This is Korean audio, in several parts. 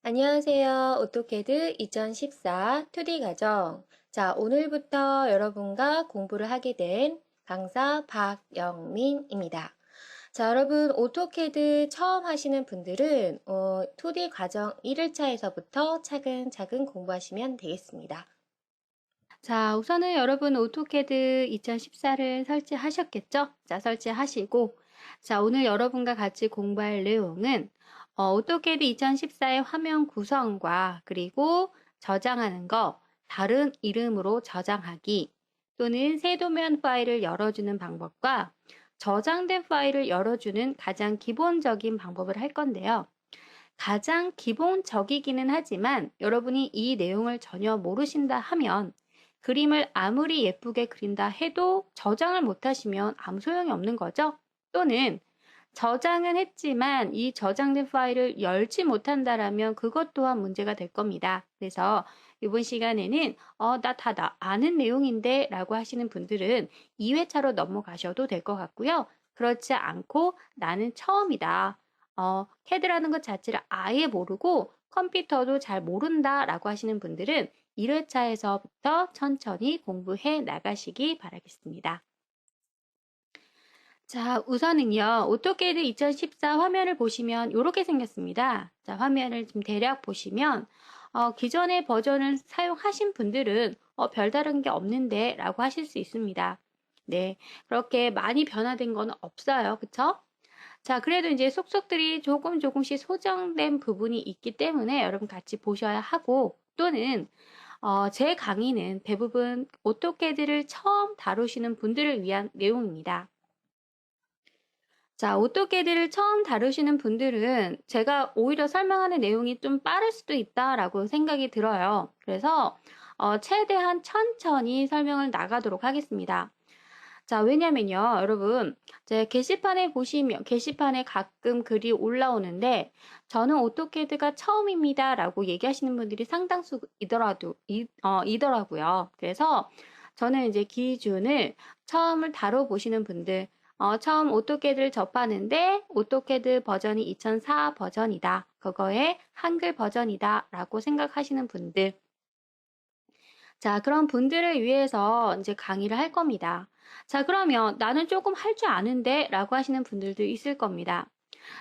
안녕하세요. 오토캐드 2014 2D 과정. 자, 오늘부터 여러분과 공부를 하게 된 강사 박영민입니다. 자, 여러분, 오토캐드 처음 하시는 분들은 2D 과정 1일차에서부터 차근차근 공부하시면 되겠습니다. 자, 우선은 여러분 오토캐드 2014를 설치하셨겠죠? 자, 설치하시고, 자, 오늘 여러분과 같이 공부할 내용은 오토캐드 2014의 화면 구성과 그리고 저장하는 거, 다른 이름으로 저장하기, 또는 새 도면 파일을 열어주는 방법과 저장된 파일을 열어주는 가장 기본적인 방법을 할 건데요. 가장 기본적이기는 하지만 여러분이 이 내용을 전혀 모르신다 하면 그림을 아무리 예쁘게 그린다 해도 저장을 못하시면 아무 소용이 없는 거죠. 또는 저장은 했지만 이 저장된 파일을 열지 못한다라면 그것 또한 문제가 될 겁니다. 그래서 이번 시간에는 나 다 아는 내용인데 라고 하시는 분들은 2회차로 넘어가셔도 될 것 같고요. 그렇지 않고 나는 처음이다. 캐드라는 것 자체를 아예 모르고 컴퓨터도 잘 모른다 라고 하시는 분들은 1회차에서부터 천천히 공부해 나가시기 바라겠습니다. 자, 우선은요, 오토캐드 2014 화면을 보시면 이렇게 생겼습니다. 자, 화면을 좀 대략 보시면, 기존의 버전을 사용하신 분들은, 별다른 게 없는데, 라고 하실 수 있습니다. 네, 그렇게 많이 변화된 건 없어요. 그쵸? 자, 그래도 이제 속속들이 조금씩 소정된 부분이 있기 때문에 여러분 같이 보셔야 하고, 또는, 제 강의는 대부분 오토캐드를 처음 다루시는 분들을 위한 내용입니다. 자, 오토캐드를 처음 다루시는 분들은 제가 오히려 설명하는 내용이 좀 빠를 수도 있다라고 생각이 들어요. 그래서 최대한 천천히 설명을 나가도록 하겠습니다. 자, 왜냐면요, 여러분, 제 게시판에 보시면, 게시판에 가끔 글이 올라오는데, 저는 오토캐드가 처음입니다. 라고 얘기하시는 분들이 상당수 이더라고요. 그래서 저는 이제 기준을 처음을 다뤄보시는 분들, 처음 오토캐드를 접하는데, 오토캐드 버전이 2004 버전이다. 그거의 한글 버전이다. 라고 생각하시는 분들, 자, 그런 분들을 위해서 이제 강의를 할 겁니다. 자, 그러면 나는 조금 할 줄 아는데 라고 하시는 분들도 있을 겁니다.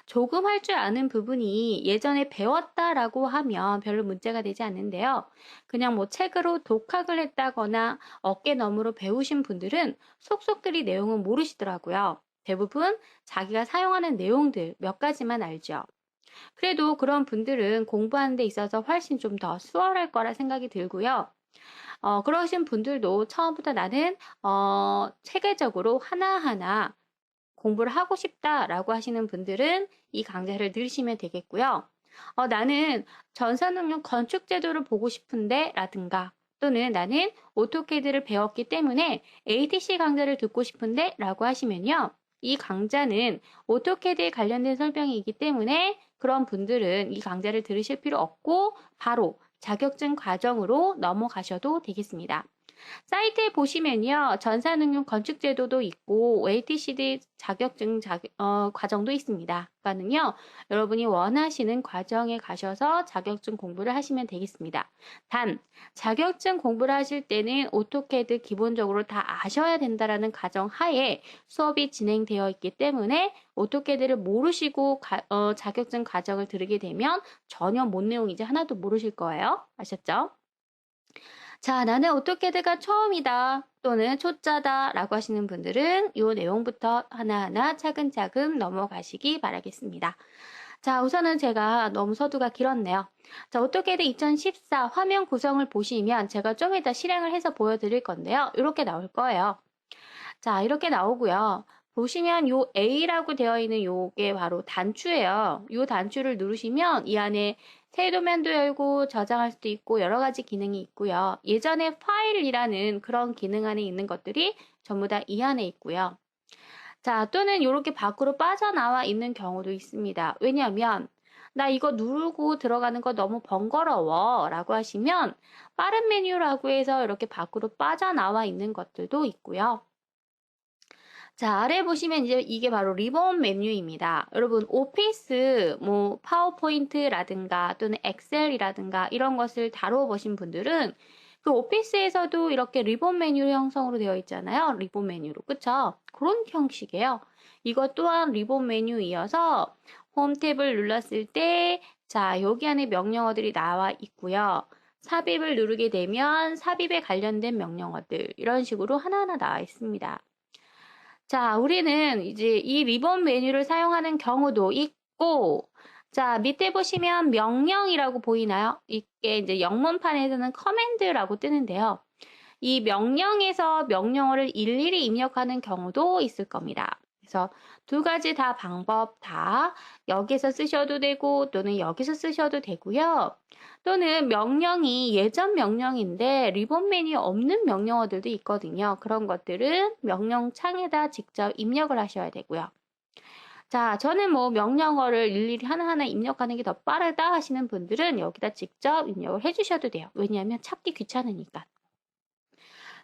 조금 할 줄 아는 부분이 예전에 배웠다라고 하면 별로 문제가 되지 않는데요. 그냥 뭐 책으로 독학을 했다거나 어깨 너머로 배우신 분들은 속속들이 내용은 모르시더라고요. 대부분 자기가 사용하는 내용들 몇 가지만 알죠. 그래도 그런 분들은 공부하는 데 있어서 훨씬 좀 더 수월할 거라 생각이 들고요. 그러신 분들도 처음부터 나는 체계적으로 하나하나 공부를 하고 싶다라고 하시는 분들은 이 강좌를 들으시면 되겠고요. 나는 전산응용 건축제도를 보고 싶은데 라든가 또는 나는 오토캐드를 배웠기 때문에 ATC 강좌를 듣고 싶은데 라고 하시면요. 이 강좌는 오토캐드에 관련된 설명이기 때문에 그런 분들은 이 강좌를 들으실 필요 없고 바로 자격증 과정으로 넘어가셔도 되겠습니다. 사이트에 보시면요. 전산응용 건축제도도 있고 ATCD 자격증 과정도 있습니다. 그러니까는요. 여러분이 원하시는 과정에 가셔서 자격증 공부를 하시면 되겠습니다. 단 자격증 공부를 하실 때는 오토캐드 기본적으로 다 아셔야 된다라는 가정 하에 수업이 진행되어 있기 때문에 오토캐드를 모르시고 자격증 과정을 들으게 되면 전혀 뭔 내용인지 하나도 모르실 거예요. 아셨죠? 자, 나는 오토캐드가 처음이다 또는 초짜다 라고 하시는 분들은 이 내용부터 하나하나 차근차근 넘어가시기 바라겠습니다. 자, 우선은 제가 너무 서두가 길었네요. 자, 오토캐드 2014 화면 구성을 보시면 제가 좀 이따 실행을 해서 보여드릴 건데요. 이렇게 나올 거예요. 자, 이렇게 나오고요. 보시면 요 A라고 되어 있는 요게 바로 단추예요. 요 단추를 누르시면 이 안에 새 도면도 열고 저장할 수도 있고 여러 가지 기능이 있고요. 예전에 파일이라는 그런 기능 안에 있는 것들이 전부 다 이 안에 있고요. 자, 또는 이렇게 밖으로 빠져나와 있는 경우도 있습니다. 왜냐하면 나 이거 누르고 들어가는 거 너무 번거로워 라고 하시면 빠른 메뉴라고 해서 이렇게 밖으로 빠져나와 있는 것들도 있고요. 자, 아래 보시면 이제 이게 바로 리본 메뉴입니다. 여러분, 오피스, 뭐, 파워포인트라든가 또는 엑셀이라든가 이런 것을 다뤄보신 분들은 그 오피스에서도 이렇게 리본 메뉴 형성으로 되어 있잖아요. 리본 메뉴로. 그쵸? 그런 형식이에요. 이것 또한 리본 메뉴 이어서 홈 탭을 눌렀을 때, 자, 여기 안에 명령어들이 나와 있고요. 삽입을 누르게 되면 삽입에 관련된 명령어들, 이런 식으로 하나하나 나와 있습니다. 자, 우리는 이제 이 리본 메뉴를 사용하는 경우도 있고, 자, 밑에 보시면 명령이라고 보이나요? 이게 이제 영문판에서는 커맨드라고 뜨는데요. 이 명령에서 명령어를 일일이 입력하는 경우도 있을 겁니다. 그래서 두 가지 다 방법 다 여기서 쓰셔도 되고 또는 여기서 쓰셔도 되고요. 또는 명령이 예전 명령인데 리본 메뉴 없는 명령어들도 있거든요. 그런 것들은 명령창에다 직접 입력을 하셔야 되고요. 자, 저는 뭐 명령어를 일일이 하나하나 입력하는 게 더 빠르다 하시는 분들은 여기다 직접 입력을 해주셔도 돼요. 왜냐하면 찾기 귀찮으니까.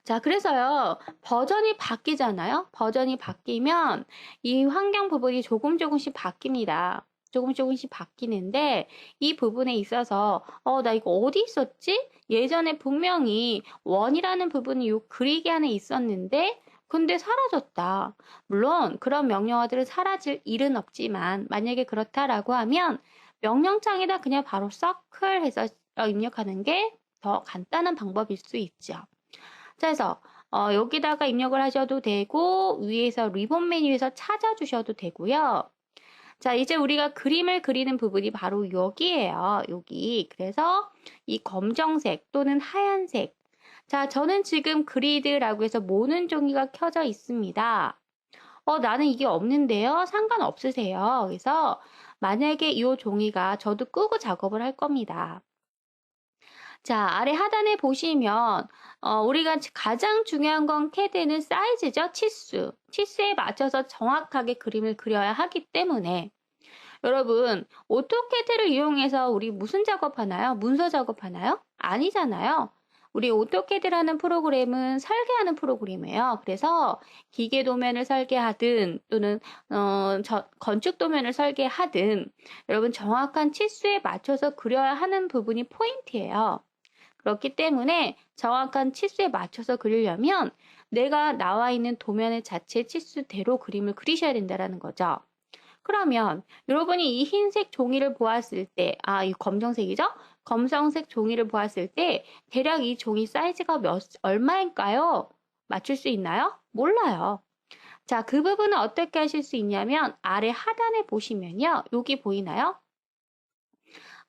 자, 그래서요, 버전이 바뀌잖아요? 버전이 바뀌면 이 환경 부분이 조금씩 바뀝니다. 조금씩 바뀌는데, 이 부분에 있어서, 나 이거 어디 있었지? 예전에 분명히 원이라는 부분이 요 그리기 안에 있었는데, 근데 사라졌다. 물론, 그런 명령어들은 사라질 일은 없지만, 만약에 그렇다라고 하면, 명령창에다 그냥 바로 서클 해서 입력하는 게 더 간단한 방법일 수 있죠. 자, 그래서 여기다가 입력을 하셔도 되고 위에서 리본 메뉴에서 찾아주셔도 되고요. 자, 이제 우리가 그림을 그리는 부분이 바로 여기예요. 여기. 그래서 이 검정색 또는 하얀색. 자, 저는 지금 그리드라고 해서 모는 종이가 켜져 있습니다. 나는 이게 없는데요. 상관없으세요. 그래서 만약에 이 종이가 저도 끄고 작업을 할 겁니다. 자, 아래 하단에 보시면 우리가 가장 중요한 건 캐드는 사이즈죠. 치수. 치수에 맞춰서 정확하게 그림을 그려야 하기 때문에 여러분, 오토캐드를 이용해서 우리 무슨 작업하나요? 문서 작업하나요? 아니잖아요. 우리 오토캐드라는 프로그램은 설계하는 프로그램이에요. 그래서 기계 도면을 설계하든 또는 건축 도면을 설계하든 여러분 정확한 치수에 맞춰서 그려야 하는 부분이 포인트예요. 그렇기 때문에 정확한 치수에 맞춰서 그리려면 내가 나와 있는 도면의 자체 치수대로 그림을 그리셔야 된다는 거죠. 그러면 여러분이 이 흰색 종이를 보았을 때, 이 검정색이죠? 검정색 종이를 보았을 때 대략 이 종이 사이즈가 얼마일까요? 맞출 수 있나요? 몰라요. 자, 그 부분은 어떻게 하실 수 있냐면 아래 하단에 보시면요. 여기 보이나요?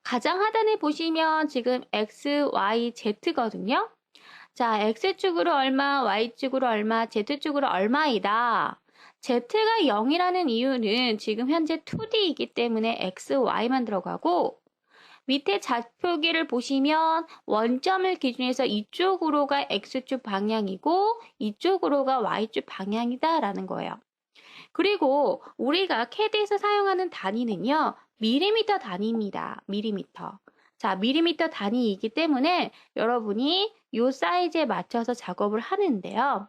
가장 하단에 보시면 지금 X, Y, Z거든요. 자, X축으로 얼마, Y축으로 얼마, Z축으로 얼마이다. Z가 0이라는 이유는 지금 현재 2D이기 때문에 X, Y만 들어가고 밑에 좌표기를 보시면 원점을 기준해서 이쪽으로가 X축 방향이고 이쪽으로가 Y축 방향이다 라는 거예요. 그리고 우리가 CAD에서 사용하는 단위는요. 밀리미터 단위입니다. 밀리미터. 자, 밀리미터 단위이기 때문에 여러분이 이 사이즈에 맞춰서 작업을 하는데요.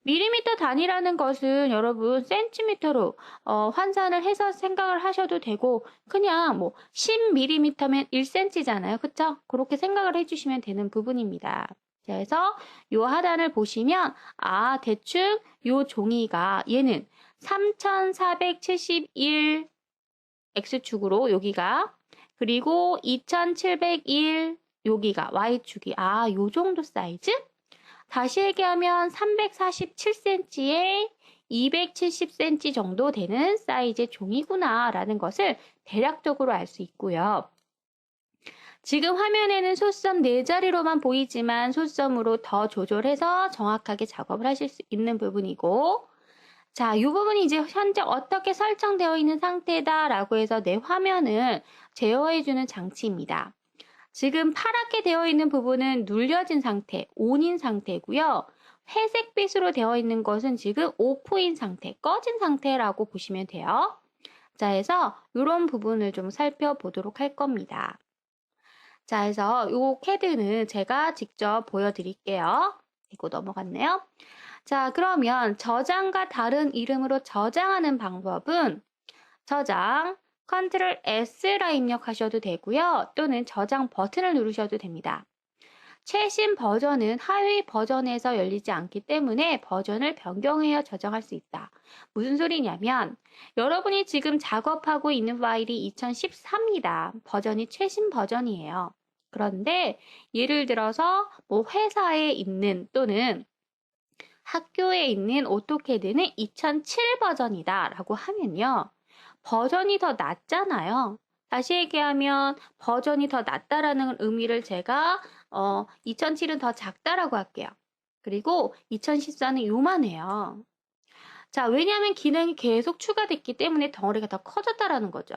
밀리미터 단위라는 것은 여러분 센티미터로 환산을 해서 생각을 하셔도 되고 그냥 뭐 10mm면 1cm잖아요. 그쵸? 그렇게 생각을 해주시면 되는 부분입니다. 그래서 요 하단을 보시면 대충 요 종이가 얘는 3471 X축으로 여기가 그리고 2701 여기가 Y축이 요 정도 사이즈? 다시 얘기하면 347cm에 270cm 정도 되는 사이즈의 종이구나 라는 것을 대략적으로 알 수 있고요. 지금 화면에는 소점 4자리로만 보이지만 소점으로 더 조절해서 정확하게 작업을 하실 수 있는 부분이고 자, 이 부분이 이제 현재 어떻게 설정되어 있는 상태다라고 해서 내 화면을 제어해주는 장치입니다. 지금 파랗게 되어 있는 부분은 눌려진 상태, ON인 상태고요. 회색빛으로 되어 있는 것은 지금 OFF인 상태, 꺼진 상태라고 보시면 돼요. 자, 해서 이런 부분을 좀 살펴보도록 할 겁니다. 자, 그래서 이 CAD는 제가 직접 보여드릴게요. 이거 넘어갔네요. 자, 그러면 저장과 다른 이름으로 저장하는 방법은 저장, Ctrl S라 입력하셔도 되고요. 또는 저장 버튼을 누르셔도 됩니다. 최신 버전은 하위 버전에서 열리지 않기 때문에 버전을 변경하여 저장할 수 있다. 무슨 소리냐면 여러분이 지금 작업하고 있는 파일이 2014입니다. 버전이 최신 버전이에요. 그런데 예를 들어서 뭐 회사에 있는 또는 학교에 있는 오토캐드는 2007 버전이다 라고 하면요. 버전이 더 낮잖아요. 다시 얘기하면 버전이 더 낮다라는 의미를 제가 2007은 더 작다라고 할게요. 그리고 2014는 요만해요. 자, 왜냐하면 기능이 계속 추가됐기 때문에 덩어리가 더 커졌다라는 거죠.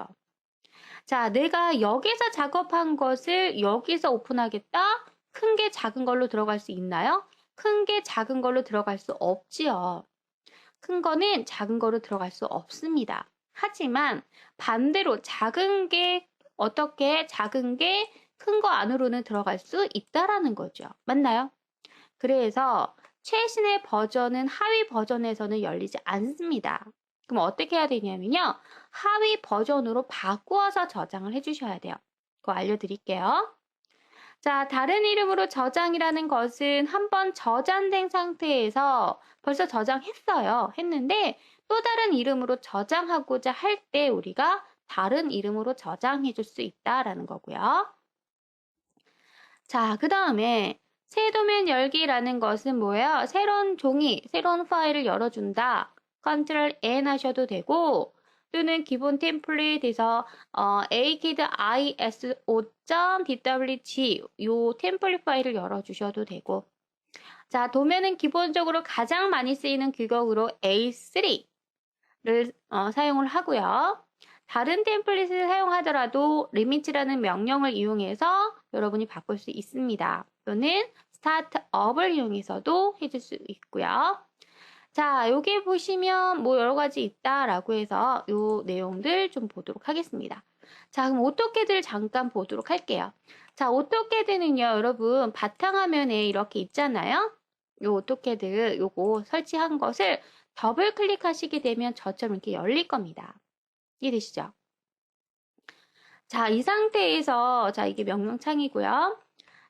자, 내가 여기서 작업한 것을 여기서 오픈하겠다? 큰 게 작은 걸로 들어갈 수 있나요? 큰 게 작은 걸로 들어갈 수 없지요. 큰 거는 작은 거로 들어갈 수 없습니다. 하지만 반대로 작은 게 어떻게 작은 게 큰 거 안으로는 들어갈 수 있다라는 거죠. 맞나요? 그래서 최신의 버전은 하위 버전에서는 열리지 않습니다. 그럼 어떻게 해야 되냐면요. 하위 버전으로 바꾸어서 저장을 해주셔야 돼요. 그거 알려드릴게요. 자, 다른 이름으로 저장이라는 것은 한번 저장된 상태에서 벌써 저장했어요. 했는데 또 다른 이름으로 저장하고자 할 때 우리가 다른 이름으로 저장해 줄 수 있다라는 거고요. 자, 그 다음에 새 도면 열기라는 것은 뭐예요? 새로운 종이, 새로운 파일을 열어준다. Ctrl N 하셔도 되고 또는 기본 템플릿에서 akid iso.dwg 요 템플릿 파일을 열어주셔도 되고 자, 도면은 기본적으로 가장 많이 쓰이는 규격으로 A3를 사용을 하고요. 다른 템플릿을 사용하더라도 limit라는 명령을 이용해서 여러분이 바꿀 수 있습니다. 또는 startup을 이용해서도 해줄 수 있고요. 자, 여기 보시면 뭐 여러 가지 있다라고 해서 요 내용들 좀 보도록 하겠습니다. 자, 그럼 오토캐드를 잠깐 보도록 할게요. 자, 오토캐드는요, 여러분 바탕화면에 이렇게 있잖아요. 요 오토캐드 요거 설치한 것을 더블 클릭하시게 되면 저처럼 이렇게 열릴 겁니다. 이해되시죠? 자, 이 상태에서 자, 이게 명령창이고요.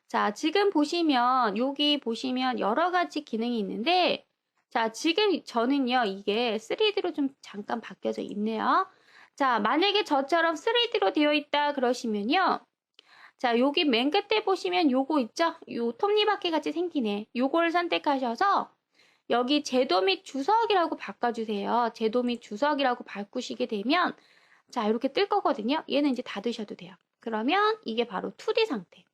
자, 지금 보시면 여기 보시면 여러 가지 기능이 있는데 자, 지금 저는요, 이게 3D로 좀 잠깐 바뀌어져 있네요. 자, 만약에 저처럼 3D로 되어 있다 그러시면요. 자, 여기 맨 끝에 보시면 요거 있죠? 요 톱니바퀴 같이 생기네. 요걸 선택하셔서 여기 제도 및 주석이라고 바꿔주세요. 제도 및 주석이라고 바꾸시게 되면 자, 이렇게 뜰 거거든요. 얘는 이제 닫으셔도 돼요. 그러면 이게 바로 2D 상태.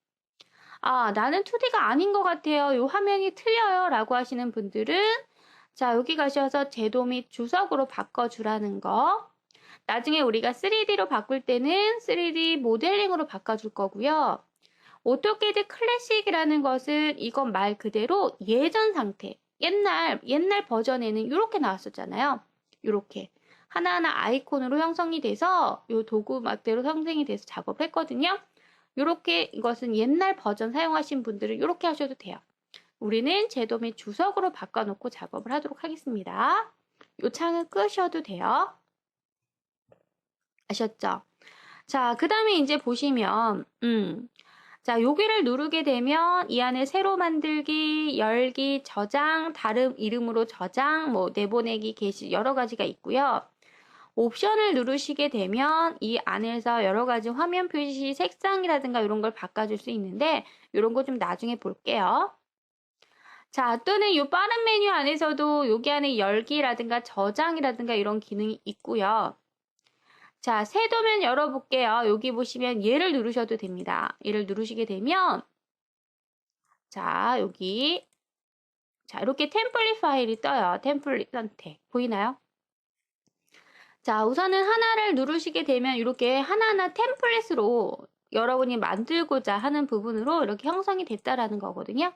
아, 나는 2D가 아닌 것 같아요. 요 화면이 틀려요. 라고 하시는 분들은 자, 여기 가셔서 제도 및 주석으로 바꿔주라는 거. 나중에 우리가 3D로 바꿀 때는 3D 모델링으로 바꿔줄 거고요. 오토캐드 클래식이라는 것은 이건 말 그대로 예전 상태. 옛날 버전에는 이렇게 나왔었잖아요. 이렇게. 하나하나 아이콘으로 형성이 돼서 요 도구막대로 형성이 돼서 작업했거든요. 이렇게 이것은 옛날 버전 사용하신 분들은 이렇게 하셔도 돼요. 우리는 제도 및 주석으로 바꿔놓고 작업을 하도록 하겠습니다. 이 창을 끄셔도 돼요. 아셨죠? 자, 그 다음에 이제 보시면 자, 여기를 누르게 되면 이 안에 새로 만들기, 열기, 저장, 다른 이름으로 저장, 뭐 내보내기, 게시 여러 가지가 있고요. 옵션을 누르시게 되면 이 안에서 여러 가지 화면 표시 색상이라든가 이런 걸 바꿔줄 수 있는데 이런 거 좀 나중에 볼게요. 자, 또는 이 빠른 메뉴 안에서도 여기 안에 열기라든가 저장이라든가 이런 기능이 있고요. 자, 새 도면 열어볼게요. 여기 보시면 얘를 누르셔도 됩니다. 얘를 누르시게 되면 자, 여기 자, 이렇게 템플릿 파일이 떠요. 템플릿 선택. 보이나요? 자, 우선은 하나를 누르시게 되면 이렇게 하나하나 템플릿으로 여러분이 만들고자 하는 부분으로 이렇게 형성이 됐다라는 거거든요.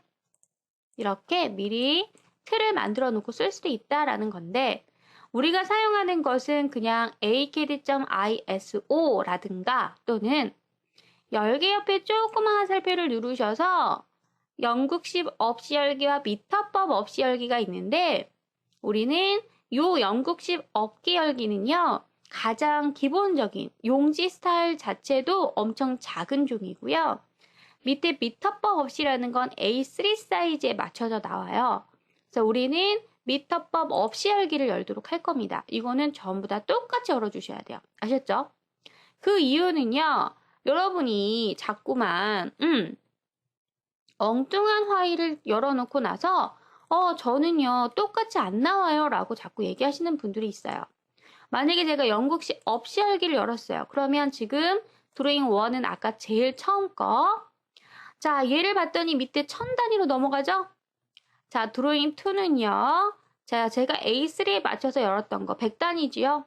이렇게 미리 틀을 만들어 놓고 쓸 수도 있다라는 건데 우리가 사용하는 것은 그냥 akd.iso라든가 또는 열기 옆에 조그마한 화살표를 누르셔서 영국식 없이 열기와 미터법 없이 열기가 있는데 우리는 요 영국식 없기 열기는요. 가장 기본적인 용지 스타일 자체도 엄청 작은 종이고요. 밑에 미터법 없이라는 건 A3 사이즈에 맞춰져 나와요. 그래서 우리는 미터법 없이 열기를 열도록 할 겁니다. 이거는 전부 다 똑같이 열어주셔야 돼요. 아셨죠? 그 이유는요. 여러분이 자꾸만 엉뚱한 화일을 열어놓고 나서 저는요 똑같이 안 나와요 라고 자꾸 얘기하시는 분들이 있어요. 만약에 제가 영국식 없이 열기를 열었어요. 그러면 지금 드로잉 1은 아까 제일 처음 거. 자, 얘를 봤더니 밑에 1000단위로 넘어가죠? 자, 드로잉 2는요. 자, 제가 A3에 맞춰서 열었던 거 100단위지요?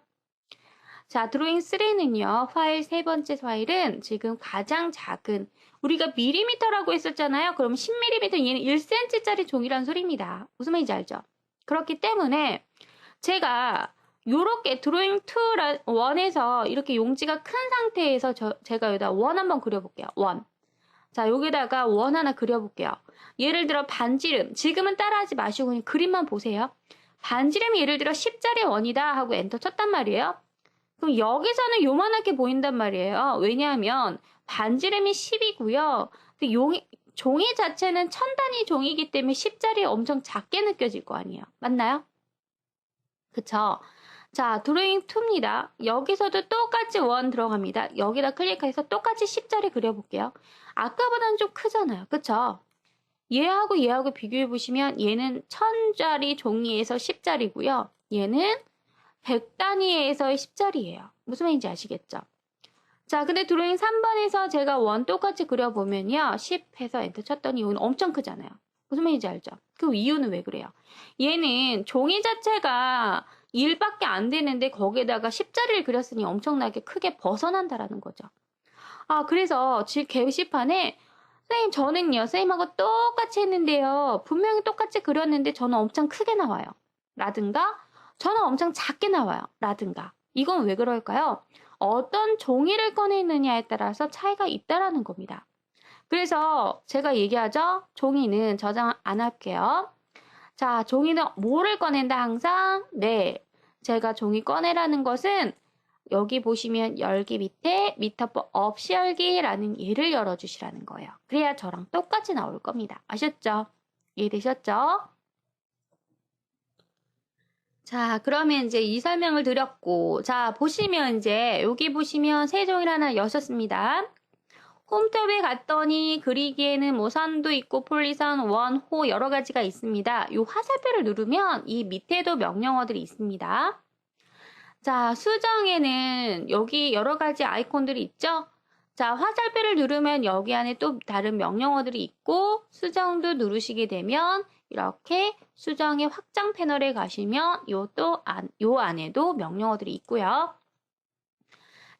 자, 드로잉 3는요. 파일 세 번째 파일은 지금 가장 작은 우리가 밀리미터라고 했었잖아요. 그럼 10mm 얘는 1cm짜리 종이란 소리입니다. 무슨 말인지 알죠? 그렇기 때문에 제가 요렇게 드로잉 1에서 이렇게 용지가 큰 상태에서 제가 여기다 원 한번 그려볼게요. 원. 자, 여기다가 원 하나 그려볼게요. 예를 들어 반지름. 지금은 따라하지 마시고 그냥 그림만 보세요. 반지름이 예를 들어 10짜리 원이다 하고 엔터 쳤단 말이에요. 그럼 여기서는 요만하게 보인단 말이에요. 왜냐하면 반지름이 10이고요. 근데 종이 자체는 1000단위 종이기 때문에 10짜리 엄청 작게 느껴질 거 아니에요. 맞나요? 그쵸? 자, 드로잉 2입니다. 여기서도 똑같이 원 들어갑니다. 여기다 클릭해서 똑같이 10짜리 그려볼게요. 아까보다는 좀 크잖아요. 그쵸? 얘하고 비교해보시면 얘는 1000짜리 종이에서 10짜리고요. 얘는 100단위에서의 10짜리예요. 무슨 말인지 아시겠죠? 자, 근데 드로잉 3번에서 제가 원 똑같이 그려보면요. 10 해서 엔터 쳤더니 이건 엄청 크잖아요. 무슨 말인지 알죠? 그 이유는 왜 그래요? 얘는 종이 자체가 1밖에 안 되는데 거기에다가 10짜리를 그렸으니 엄청나게 크게 벗어난다라는 거죠. 아, 그래서 지금 게시판에 선생님 저는요. 선생님하고 똑같이 했는데요. 분명히 똑같이 그렸는데 저는 엄청 크게 나와요. 라든가 저는 엄청 작게 나와요. 라든가 이건 왜 그럴까요? 어떤 종이를 꺼내느냐에 따라서 차이가 있다라는 겁니다. 그래서 제가 얘기하죠. 종이는 저장 안 할게요. 자, 종이는 뭐를 꺼낸다 항상? 네, 제가 종이 꺼내라는 것은 여기 보시면 열기 밑에 미터법 없이 열기라는 예를 열어주시라는 거예요. 그래야 저랑 똑같이 나올 겁니다. 아셨죠? 이해되셨죠? 자, 그러면 이제 이 설명을 드렸고, 자, 보시면 이제 여기 보시면 세 종이를 하나 여셨습니다. 홈탭에 갔더니 그리기에는 뭐 선도 있고 폴리선, 원, 호 여러 가지가 있습니다. 이 화살표를 누르면 이 밑에도 명령어들이 있습니다. 자, 수정에는 여기 여러 가지 아이콘들이 있죠? 자, 화살표를 누르면 여기 안에 또 다른 명령어들이 있고 수정도 누르시게 되면 이렇게 수정의 확장 패널에 가시면 요 안에도 명령어들이 있고요.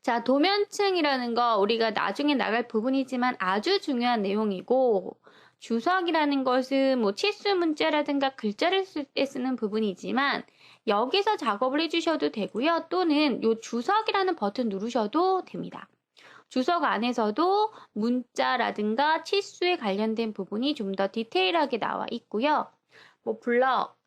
자, 도면층이라는 거 우리가 나중에 나갈 부분이지만 아주 중요한 내용이고 주석이라는 것은 뭐 치수 문자라든가 글자를 쓸 때 쓰는 부분이지만 여기서 작업을 해주셔도 되고요. 또는 요 주석이라는 버튼 누르셔도 됩니다. 주석 안에서도 문자라든가 치수에 관련된 부분이 좀 더 디테일하게 나와 있고요. 뭐 블럭,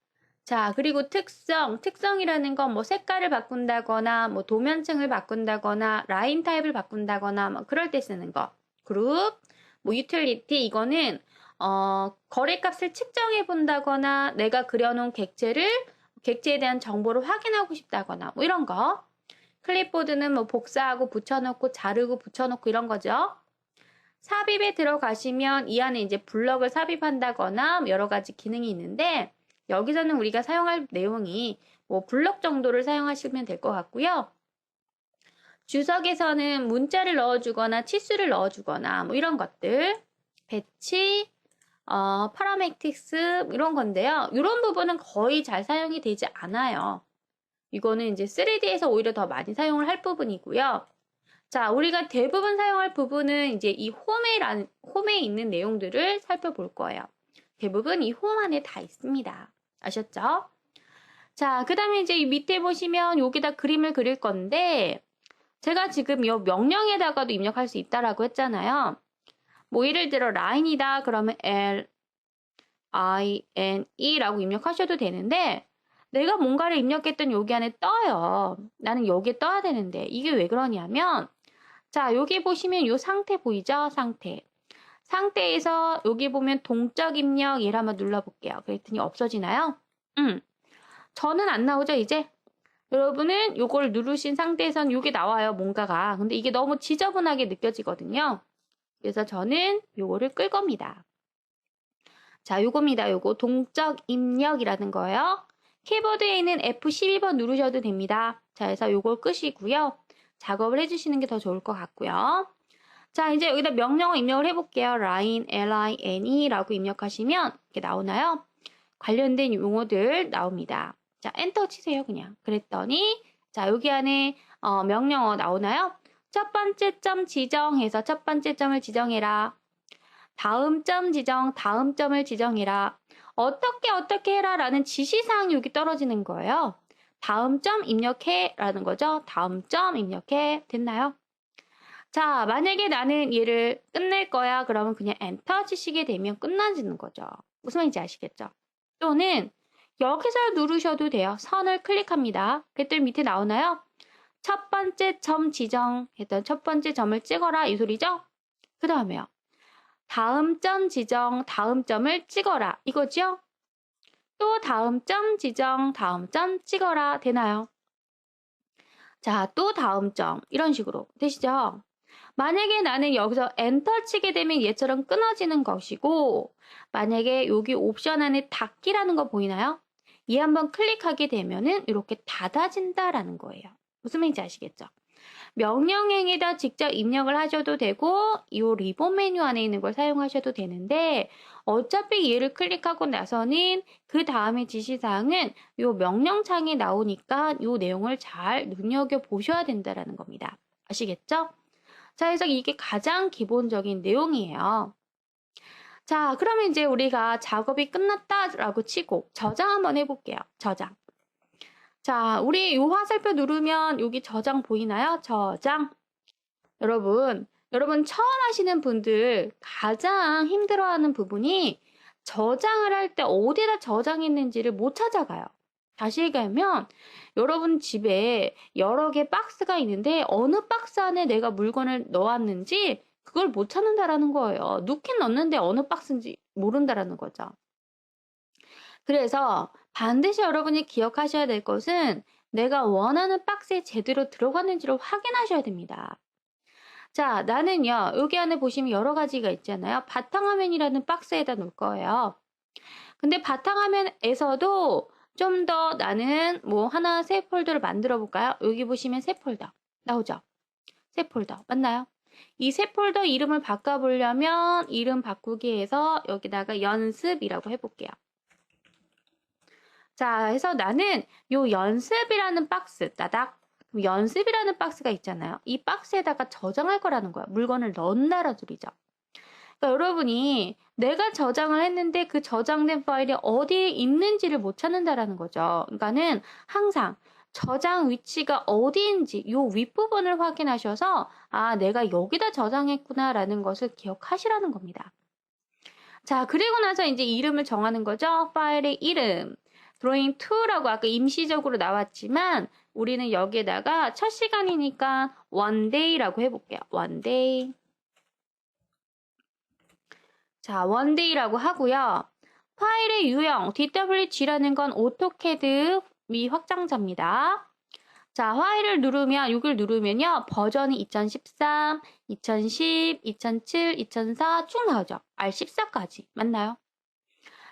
자, 그리고 특성이라는 건 뭐 색깔을 바꾼다거나, 뭐 도면층을 바꾼다거나, 라인 타입을 바꾼다거나, 뭐 그럴 때 쓰는 거. 그룹, 뭐 유틸리티, 이거는, 거래값을 측정해 본다거나, 내가 그려놓은 객체에 대한 정보를 확인하고 싶다거나, 뭐 이런 거. 클립보드는 뭐 복사하고 붙여놓고, 자르고 붙여놓고 이런 거죠. 삽입에 들어가시면 이 안에 이제 블럭을 삽입한다거나, 여러 가지 기능이 있는데, 여기서는 우리가 사용할 내용이 뭐 블럭 정도를 사용하시면 될 것 같고요. 주석에서는 문자를 넣어주거나 치수를 넣어주거나 뭐 이런 것들, 배치, 파라메틱스 이런 건데요. 이런 부분은 거의 잘 사용이 되지 않아요. 이거는 이제 3D에서 오히려 더 많이 사용을 할 부분이고요. 자, 우리가 대부분 사용할 부분은 이제 이 홈에 있는 내용들을 살펴볼 거예요. 대부분 이 홈 안에 다 있습니다. 아셨죠? 자, 그 다음에 이제 밑에 보시면 여기다 그림을 그릴 건데 제가 지금 이 명령에다가도 입력할 수 있다라고 했잖아요. 뭐 예를 들어 라인이다 그러면 INE라고 입력하셔도 되는데 내가 뭔가를 입력했던 여기 안에 떠요. 나는 여기에 떠야 되는데 이게 왜 그러냐면 자, 여기 보시면 이 상태 보이죠? 상태. 상태에서 여기 보면 동적 입력 얘를 한번 눌러볼게요. 그랬더니 없어지나요? 저는 안 나오죠, 이제? 여러분은 요걸 누르신 상태에선 요게 나와요, 뭔가가. 근데 이게 너무 지저분하게 느껴지거든요. 그래서 저는 요거를 끌 겁니다. 자, 요겁니다. 요거 동적 입력이라는 거예요. 키보드에 있는 F12번 누르셔도 됩니다. 자, 그래서 요걸 끄시고요. 작업을 해주시는 게 더 좋을 것 같고요. 자, 이제 여기다 명령어 입력을 해볼게요. line, line라고 입력하시면 이렇게 나오나요? 관련된 용어들 나옵니다. 자, 엔터 치세요, 그냥. 그랬더니, 자, 여기 안에 명령어 나오나요? 첫 번째 점 지정해서 첫 번째 점을 지정해라. 다음 점 지정, 다음 점을 지정해라. 어떻게 해라 라는 지시사항이 여기 떨어지는 거예요. 다음 점 입력해 라는 거죠. 다음 점 입력해. 됐나요? 자, 만약에 나는 얘를 끝낼 거야. 그러면 그냥 엔터 치시게 되면 끝나지는 거죠. 무슨 말인지 아시겠죠? 또는 여기서 누르셔도 돼요. 선을 클릭합니다. 그랬더니 밑에 나오나요? 첫 번째 점 지정했던 첫 번째 점을 찍어라 이 소리죠? 그 다음에요. 다음 점 지정, 다음 점을 찍어라 이거죠? 또 다음 점 지정, 다음 점 찍어라 되나요? 자, 또 다음 점 이런 식으로 되시죠? 만약에 나는 여기서 엔터 치게 되면 얘처럼 끊어지는 것이고 만약에 여기 옵션 안에 닫기라는 거 보이나요? 얘 한번 클릭하게 되면은 이렇게 닫아진다라는 거예요. 무슨 말인지 아시겠죠? 명령행에다 직접 입력을 하셔도 되고 이 리본 메뉴 안에 있는 걸 사용하셔도 되는데 어차피 얘를 클릭하고 나서는 그 다음에 지시사항은 이 명령창에 나오니까 이 내용을 잘 눈여겨보셔야 된다는 겁니다. 아시겠죠? 자, 그래서 이게 가장 기본적인 내용이에요. 자, 그러면 이제 우리가 작업이 끝났다라고 치고 저장 한번 해볼게요. 저장. 자, 우리 요 화살표 누르면 여기 저장 보이나요? 저장. 여러분 처음 하시는 분들 가장 힘들어하는 부분이 저장을 할 때 어디다 저장했는지를 못 찾아가요. 다시 얘기하면 여러분 집에 여러 개 박스가 있는데 어느 박스 안에 내가 물건을 넣었는지 그걸 못 찾는다라는 거예요. 넣긴 넣는데 어느 박스인지 모른다라는 거죠. 그래서 반드시 여러분이 기억하셔야 될 것은 내가 원하는 박스에 제대로 들어갔는지를 확인하셔야 됩니다. 자, 나는요, 여기 안에 보시면 여러 가지가 있잖아요. 바탕화면이라는 박스에다 놓을 거예요. 근데 바탕화면에서도 좀 더 나는 뭐 하나 새 폴더를 만들어 볼까요? 여기 보시면 새 폴더 나오죠? 새 폴더 맞나요? 이 새 폴더 이름을 바꿔보려면 이름 바꾸기 해서 여기다가 연습이라고 해볼게요. 자, 해서 나는 요 연습이라는 박스 따닥 연습이라는 박스가 있잖아요. 이 박스에다가 저장할 거라는 거야. 물건을 넣는다라는 소리죠. 그러니까 여러분이 내가 저장을 했는데 그 저장된 파일이 어디에 있는지를 못 찾는다라는 거죠. 그러니까는 항상 저장 위치가 어디인지 요 윗부분을 확인하셔서 아, 내가 여기다 저장했구나라는 것을 기억하시라는 겁니다. 자, 그리고 나서 이제 이름을 정하는 거죠. 파일의 이름. drawing2라고 아까 임시적으로 나왔지만 우리는 여기에다가 첫 시간이니까 one day라고 해볼게요. one day. 자, one day라고 하고요. 파일의 유형 DWG라는 건 오토캐드 미 확장자입니다. 자, 파일을 누르면 여기를 누르면요. 버전이 2013, 2010, 2007, 2004 쭉 나오죠. R14까지 맞나요?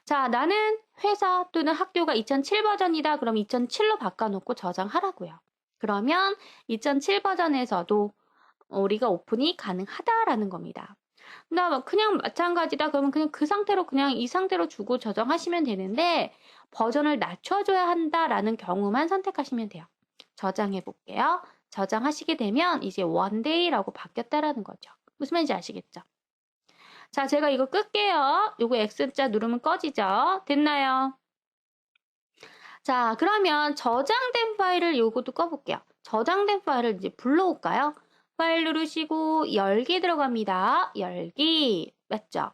자, 나는 회사 또는 학교가 2007 버전이다. 그럼 2007로 바꿔놓고 저장하라고요. 그러면 2007 버전에서도 우리가 오픈이 가능하다라는 겁니다. 나 그냥 마찬가지다. 그러면 그냥 그 상태로 그냥 이 상태로 주고 저장하시면 되는데 버전을 낮춰줘야 한다라는 경우만 선택하시면 돼요. 저장해 볼게요. 저장하시게 되면 이제 one day라고 바뀌었다라는 거죠. 무슨 말인지 아시겠죠? 자, 제가 이거 끌게요. 요거 X자 누르면 꺼지죠? 됐나요? 자, 그러면 저장된 파일을 요것도 꺼볼게요. 저장된 파일을 이제 불러올까요? 파일 누르시고 열기 들어갑니다. 열기. 맞죠?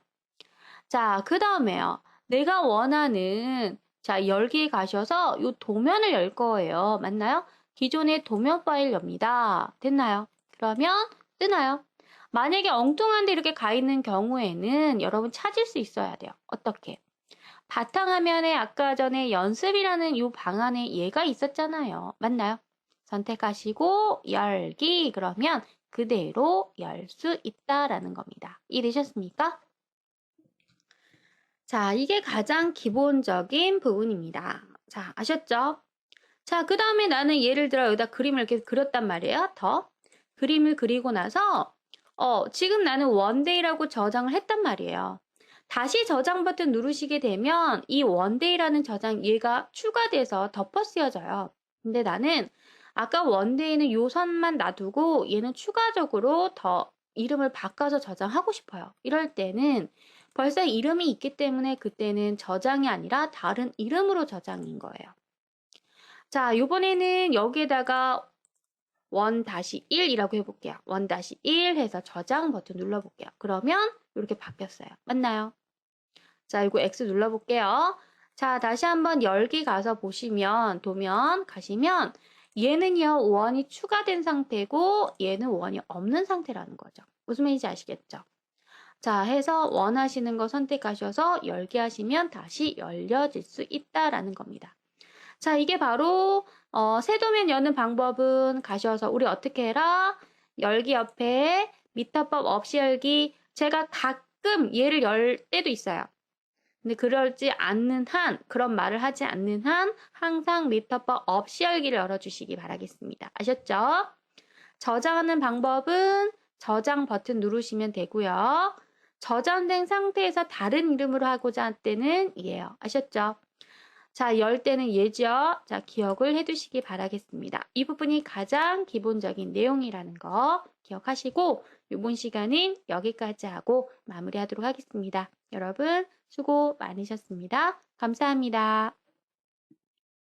자, 그 다음에요. 내가 원하는 자, 열기에 가셔서 이 도면을 열 거예요. 맞나요? 기존의 도면 파일 엽니다. 됐나요? 그러면 뜨나요? 만약에 엉뚱한데 이렇게 가 있는 경우에는 여러분 찾을 수 있어야 돼요. 어떻게? 바탕화면에 아까 전에 연습이라는 이 방안에 얘가 있었잖아요. 맞나요? 선택하시고 열기 그러면 그대로 열 수 있다라는 겁니다. 이해되셨습니까? 자, 이게 가장 기본적인 부분입니다. 자, 아셨죠? 자, 그 다음에 나는 예를 들어 여기다 그림을 이렇게 그렸단 말이에요. 더 그림을 그리고 나서 지금 나는 원데이라고 저장을 했단 말이에요. 다시 저장 버튼 누르시게 되면 이 원데이라는 저장 얘가 추가돼서 덮어 씌워져요. 근데 나는 아까 원데이는 요 선만 놔두고 얘는 추가적으로 더 이름을 바꿔서 저장하고 싶어요. 이럴 때는 벌써 이름이 있기 때문에 그때는 저장이 아니라 다른 이름으로 저장인 거예요. 자, 요번에는 여기에다가 1-1이라고 해볼게요. 1-1 해서 저장 버튼 눌러볼게요. 그러면 이렇게 바뀌었어요. 맞나요? 자, 이거 X 눌러볼게요. 자, 다시 한번 열기 가서 보시면 도면 가시면 얘는요, 원이 추가된 상태고 얘는 원이 없는 상태라는 거죠. 무슨 말인지 아시겠죠? 자, 해서 원하시는 거 선택하셔서 열기 하시면 다시 열려질 수 있다라는 겁니다. 자, 이게 바로 새 도면 여는 방법은 가셔서 우리 어떻게 해라? 열기 옆에 미터법 없이 열기. 제가 가끔 얘를 열 때도 있어요. 근데 그러지 않는 한, 그런 말을 하지 않는 한 항상 미터법 없이 열기를 열어주시기 바라겠습니다. 아셨죠? 저장하는 방법은 저장 버튼 누르시면 되고요. 저장된 상태에서 다른 이름으로 하고자 할 때는 이에요. 아셨죠? 자, 열 때는 예죠. 자, 기억을 해두시기 바라겠습니다. 이 부분이 가장 기본적인 내용이라는 거 기억하시고 이번 시간은 여기까지 하고 마무리하도록 하겠습니다. 여러분 수고 많으셨습니다. 감사합니다.